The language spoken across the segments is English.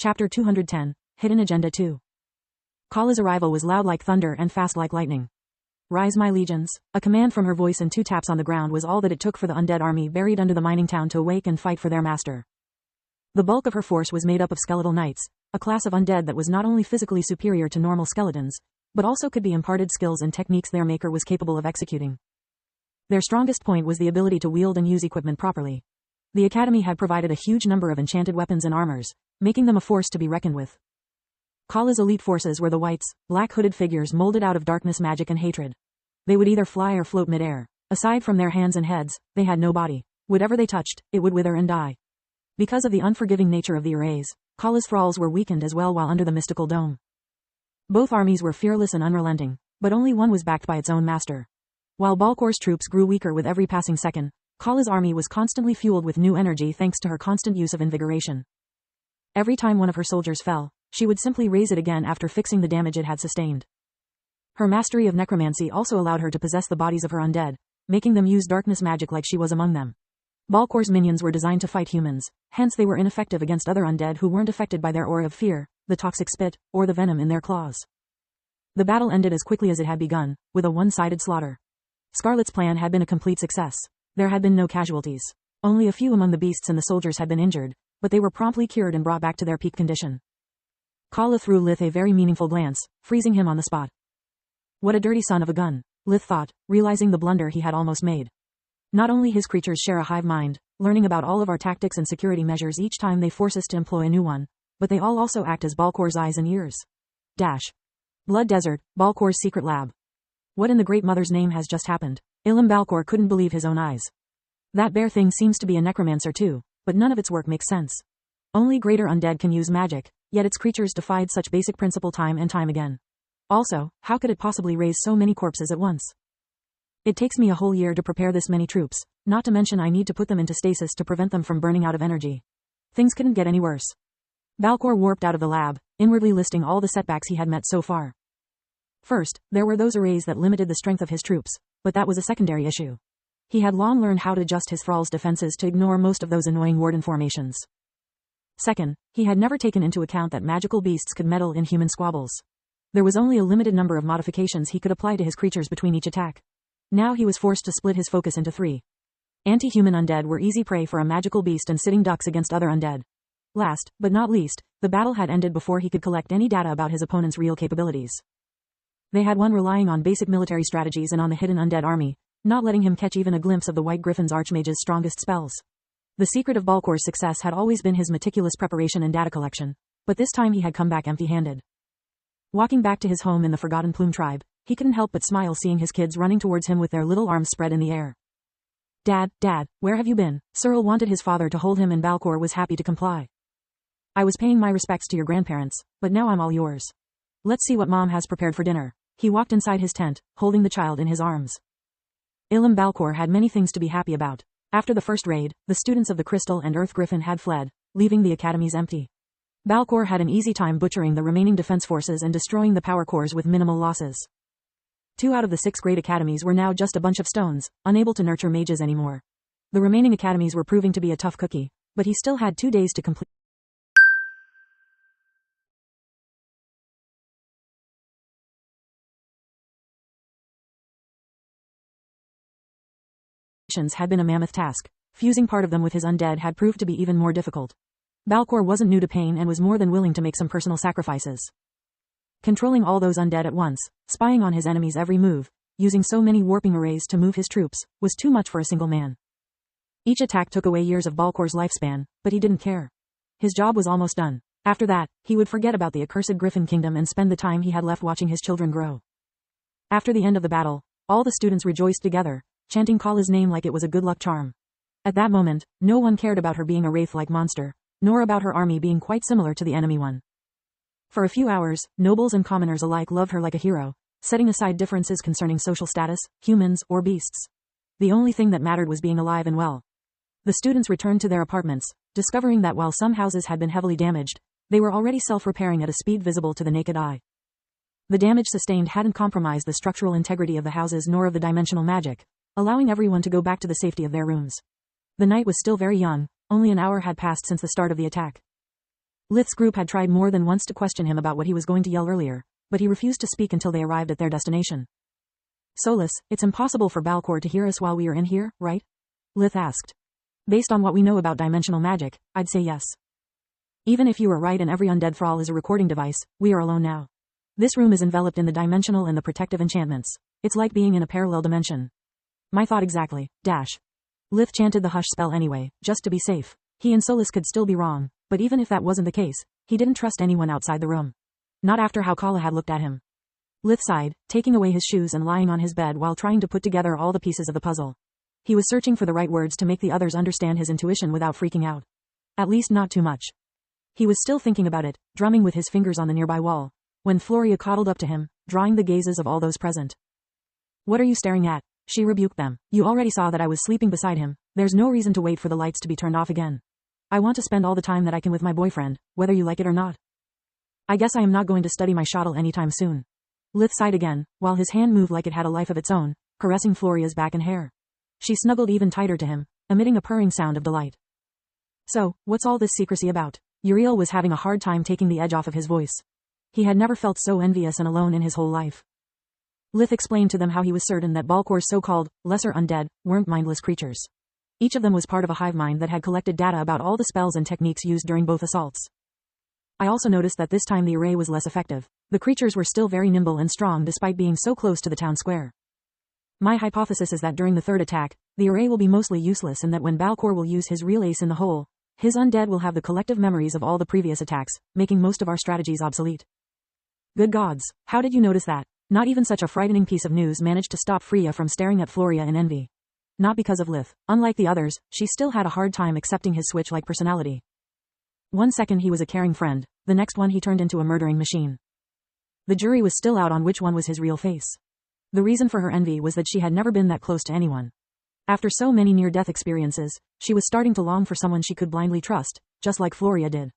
Chapter 210, Hidden Agenda 2. Kala's arrival was loud like thunder and fast like lightning. Rise, my legions. A command from her voice and 2 taps on the ground was all that it took for the undead army buried under the mining town to awake and fight for their master. The bulk of her force was made up of skeletal knights, a class of undead that was not only physically superior to normal skeletons, but also could be imparted skills and techniques their maker was capable of executing. Their strongest point was the ability to wield and use equipment properly. The academy had provided a huge number of enchanted weapons and armors, making them a force to be reckoned with. Kala's elite forces were the whites, black-hooded figures molded out of darkness, magic and hatred. They would either fly or float mid-air. Aside from their hands and heads, they had no body. Whatever they touched, it would wither and die. Because of the unforgiving nature of the arrays, Kala's thralls were weakened as well while under the mystical dome. Both armies were fearless and unrelenting, but only one was backed by its own master. While Balkor's troops grew weaker with every passing second, Kala's army was constantly fueled with new energy thanks to her constant use of invigoration. Every time one of her soldiers fell, she would simply raise it again after fixing the damage it had sustained. Her mastery of necromancy also allowed her to possess the bodies of her undead, making them use darkness magic like she was among them. Balkor's minions were designed to fight humans, hence they were ineffective against other undead who weren't affected by their aura of fear, the toxic spit, or the venom in their claws. The battle ended as quickly as it had begun, with a one-sided slaughter. Scarlet's plan had been a complete success. There had been no casualties. Only a few among the beasts and the soldiers had been injured, but they were promptly cured and brought back to their peak condition. Kala threw Lith a very meaningful glance, freezing him on the spot. What a dirty son of a gun, Lith thought, realizing the blunder he had almost made. Not only his creatures share a hive mind, learning about all of our tactics and security measures each time they force us to employ a new one, but they all also act as Balkor's eyes and ears. Blood Desert, Balkor's secret lab. What in the Great Mother's name has just happened? Ilum Balkor couldn't believe his own eyes. That bear thing seems to be a necromancer too, but none of its work makes sense. Only greater undead can use magic, yet its creatures defied such basic principle time and time again. Also, how could it possibly raise so many corpses at once? It takes me a whole year to prepare this many troops, not to mention I need to put them into stasis to prevent them from burning out of energy. Things couldn't get any worse. Balkor warped out of the lab, inwardly listing all the setbacks he had met so far. First, there were those arrays that limited the strength of his troops, but that was a secondary issue. He had long learned how to adjust his thralls' defenses to ignore most of those annoying warden formations. Second, he had never taken into account that magical beasts could meddle in human squabbles. There was only a limited number of modifications he could apply to his creatures between each attack. Now he was forced to split his focus into 3. Anti-human undead were easy prey for a magical beast and sitting ducks against other undead. Last, but not least, the battle had ended before he could collect any data about his opponent's real capabilities. They had won relying on basic military strategies and on the hidden undead army, not letting him catch even a glimpse of the White Griffin's Archmage's strongest spells. The secret of Balkor's success had always been his meticulous preparation and data collection, but this time he had come back empty-handed. Walking back to his home in the Forgotten Plume tribe, he couldn't help but smile seeing his kids running towards him with their little arms spread in the air. Dad, where have you been? Cyril wanted his father to hold him and Balkor was happy to comply. I was paying my respects to your grandparents, but now I'm all yours. Let's see what Mom has prepared for dinner. He walked inside his tent, holding the child in his arms. Ilum Balkor had many things to be happy about. After the first raid, the students of the Crystal and Earth Griffin had fled, leaving the academies empty. Balkor had an easy time butchering the remaining defense forces and destroying the power cores with minimal losses. 2 out of the 6 great academies were now just a bunch of stones, unable to nurture mages anymore. The remaining academies were proving to be a tough cookie, but he still had 2 days to complete. Had been a mammoth task. Fusing part of them with his undead had proved to be even more difficult. Balkor wasn't new to pain and was more than willing to make some personal sacrifices. Controlling all those undead at once, spying on his enemy's every move, using so many warping arrays to move his troops, was too much for a single man. Each attack took away years of Balkor's lifespan, but he didn't care. His job was almost done. After that, he would forget about the accursed Griffin Kingdom and spend the time he had left watching his children grow. After the end of the battle, all the students rejoiced together, chanting Kala's name like it was a good luck charm. At that moment, no one cared about her being a wraith-like monster, nor about her army being quite similar to the enemy one. For a few hours, nobles and commoners alike loved her like a hero, setting aside differences concerning social status, humans, or beasts. The only thing that mattered was being alive and well. The students returned to their apartments, discovering that while some houses had been heavily damaged, they were already self-repairing at a speed visible to the naked eye. The damage sustained hadn't compromised the structural integrity of the houses nor of the dimensional magic, allowing everyone to go back to the safety of their rooms. The night was still very young, only an hour had passed since the start of the attack. Lith's group had tried more than once to question him about what he was going to yell earlier, but he refused to speak until they arrived at their destination. Solus, it's impossible for Balcor to hear us while we are in here, right? Lith asked. Based on what we know about dimensional magic, I'd say yes. Even if you were right and every undead thrall is a recording device, we are alone now. This room is enveloped in the dimensional and the protective enchantments. It's like being in a parallel dimension. My thought exactly, dash. Lith chanted the hush spell anyway, just to be safe. He and Solus could still be wrong, but even if that wasn't the case, he didn't trust anyone outside the room. Not after how Kala had looked at him. Lith sighed, taking away his shoes and lying on his bed while trying to put together all the pieces of the puzzle. He was searching for the right words to make the others understand his intuition without freaking out. At least not too much. He was still thinking about it, drumming with his fingers on the nearby wall, when Floria cuddled up to him, drawing the gazes of all those present. What are you staring at? She rebuked them. You already saw that I was sleeping beside him. There's no reason to wait for the lights to be turned off again. I want to spend all the time that I can with my boyfriend, whether you like it or not. I guess I am not going to study my shuttle anytime soon. Lith sighed again, while his hand moved like it had a life of its own, caressing Floria's back and hair. She snuggled even tighter to him, emitting a purring sound of delight. So, what's all this secrecy about? Uriel was having a hard time taking the edge off of his voice. He had never felt so envious and alone in his whole life. Lith explained to them how he was certain that Balcor's so-called lesser undead weren't mindless creatures. Each of them was part of a hive mind that had collected data about all the spells and techniques used during both assaults. I also noticed that this time the array was less effective. The creatures were still very nimble and strong despite being so close to the town square. My hypothesis is that during the third attack, the array will be mostly useless and that when Balcor will use his real ace in the hole, his undead will have the collective memories of all the previous attacks, making most of our strategies obsolete. Good gods, how did you notice that? Not even such a frightening piece of news managed to stop Freya from staring at Floria in envy. Not because of Lith. Unlike the others, she still had a hard time accepting his switch-like personality. One second he was a caring friend, the next one he turned into a murdering machine. The jury was still out on which one was his real face. The reason for her envy was that she had never been that close to anyone. After so many near-death experiences, she was starting to long for someone she could blindly trust, just like Floria did.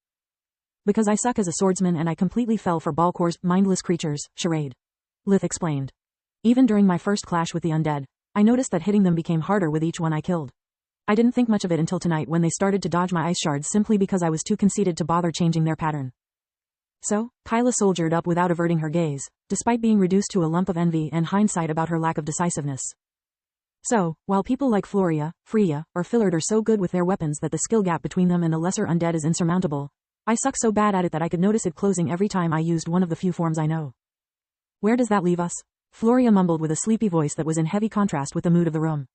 Because I suck as a swordsman and I completely fell for Balcor's mindless creatures charade. Lith explained. Even during my first clash with the undead, I noticed that hitting them became harder with each one I killed. I didn't think much of it until tonight when they started to dodge my ice shards simply because I was too conceited to bother changing their pattern. So, Kyla soldiered up without averting her gaze, despite being reduced to a lump of envy and hindsight about her lack of decisiveness. So, while people like Floria, Freya, or Fillard are so good with their weapons that the skill gap between them and the lesser undead is insurmountable, I suck so bad at it that I could notice it closing every time I used one of the few forms I know. Where does that leave us? Floria mumbled with a sleepy voice that was in heavy contrast with the mood of the room.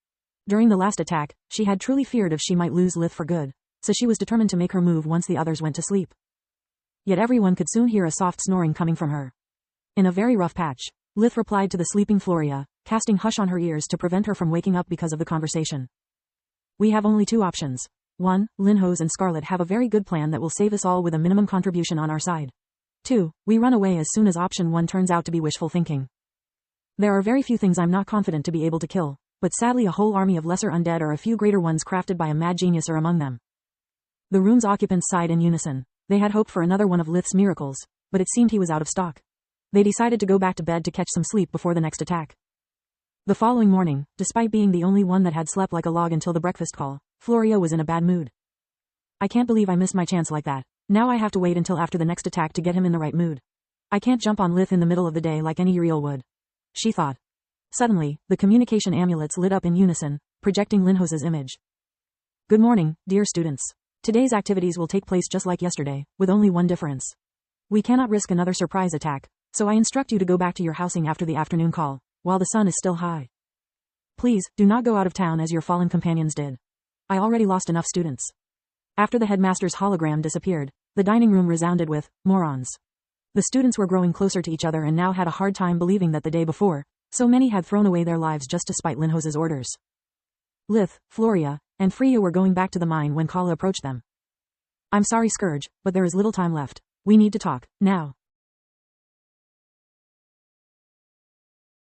During the last attack, she had truly feared if she might lose Lith for good, so she was determined to make her move once the others went to sleep. Yet everyone could soon hear a soft snoring coming from her. In a very rough patch, Lith replied to the sleeping Floria, casting hush on her ears to prevent her from waking up because of the conversation. We have only two options. 1. Linhose and Scarlet have a very good plan that will save us all with a minimum contribution on our side. 2. We run away as soon as option 1 turns out to be wishful thinking. There are very few things I'm not confident to be able to kill, but sadly a whole army of lesser undead or a few greater ones crafted by a mad genius are among them. The room's occupants sighed in unison. They had hoped for another one of Lith's miracles, but it seemed he was out of stock. They decided to go back to bed to catch some sleep before the next attack. The following morning, despite being the only one that had slept like a log until the breakfast call, Floria was in a bad mood. I can't believe I missed my chance like that. Now I have to wait until after the next attack to get him in the right mood. I can't jump on Lith in the middle of the day like any Uriel would. She thought. Suddenly, the communication amulets lit up in unison, projecting Linhose's image. Good morning, dear students. Today's activities will take place just like yesterday, with only one difference. We cannot risk another surprise attack, so I instruct you to go back to your housing after the afternoon call, while the sun is still high. Please, do not go out of town as your fallen companions did. I already lost enough students. After the headmaster's hologram disappeared, the dining room resounded with, morons. The students were growing closer to each other and now had a hard time believing that the day before, so many had thrown away their lives just to spite Linhose's orders. Lith, Floria, and Freya were going back to the mine when Kala approached them. I'm sorry, Scourge, but there is little time left. We need to talk, now.